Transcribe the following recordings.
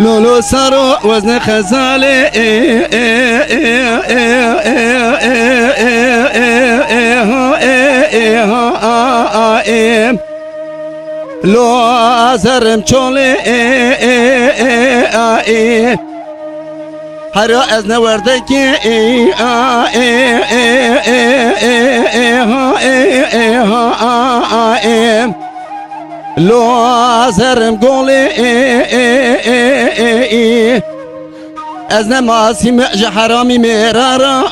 لولو سارو وزن خزالي لو زرم چولي هر از نوردکی لو زرم قولي از نماسی مأج حرامی مرارا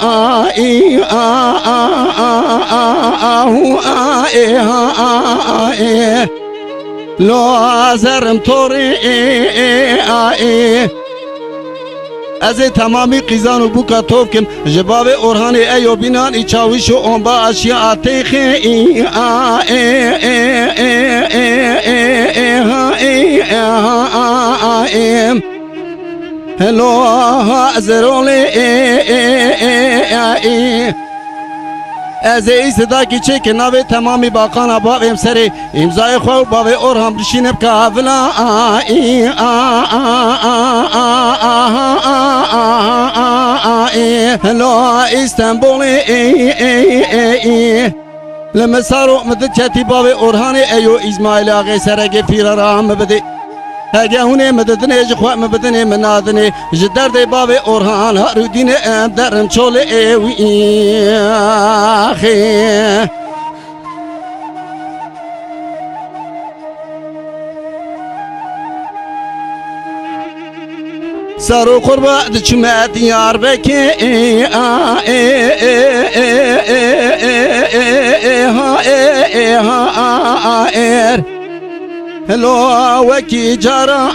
لو زرم طوری از تمامی قیزان و بوکا توب کم جباب اورهان ایو بینان ای چاویش و اون با اشیاء تیخی هلو ازرولی از ای صدا کی چه که نوی تمامی باقانا باویم سری امضای خواه باوی اورهان بشینب کافلا هلو استنبولی لما صاروا مدد چتی باوی اورهان ایو اسماعیل آقای سرگی فیرا رام بدی هگه هونه مددنه جخواه مبدنه منادنه جدرده باب اورهان هارودین درم چول ایوی آخی سارو قربا دچمت یار بکی هلو وكي جرى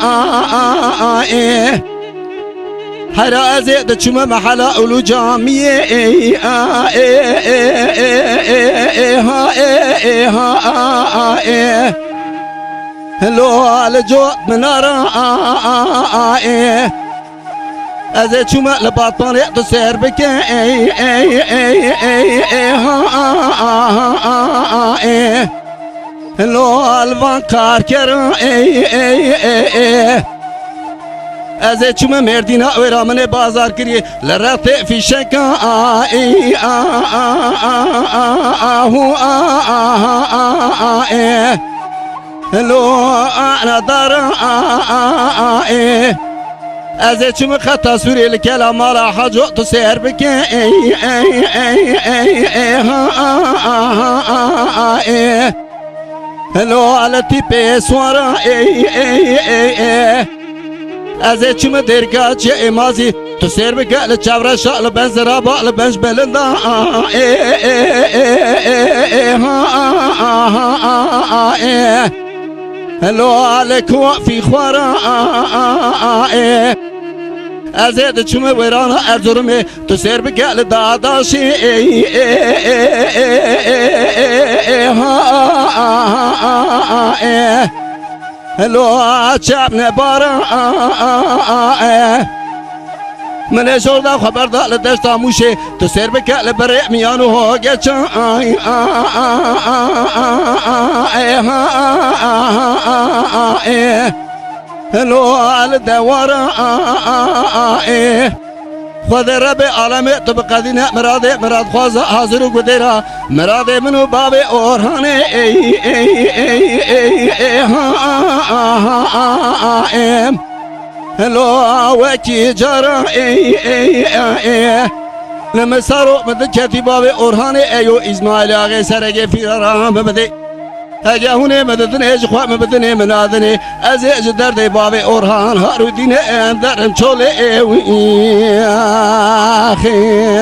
حرازي دچما محلا اولو جاميه هلو على جو منارا ازي چما لباطان تسير بك هلو الوان کار کرم از چوم مردینا و رامن بازار کریه لرات فیشکا هلو انا دارم از چوم خطا سوری لکلا مالا حاجو تو سیر بکن هلو على تيبي سوارا از چم درگاه چه مازی تو سر بگل چورا شال بنزرا بال بنج بلندا هلو عليكم في خوارا از چم ویران ارزورمه تو سر بگل داداشی هلو چاب نبارا من شوردا خبر دال دشتا موشه تو سر بکل بر میانو ها گچا هلو على دوارا خود رب عالم تو بقدینه مراد خوازه حاضر و گدیرا مراد منو باب اورهانه هلو وکی جارا لما صاروا مدد چتی باب اورهانه ایو اسماعیل آقای سرگی فیرارام بده هجا هونه مددنه جخوا مبدنه منادنه از درد باب اورهان هارودین درم چول ایوی آخی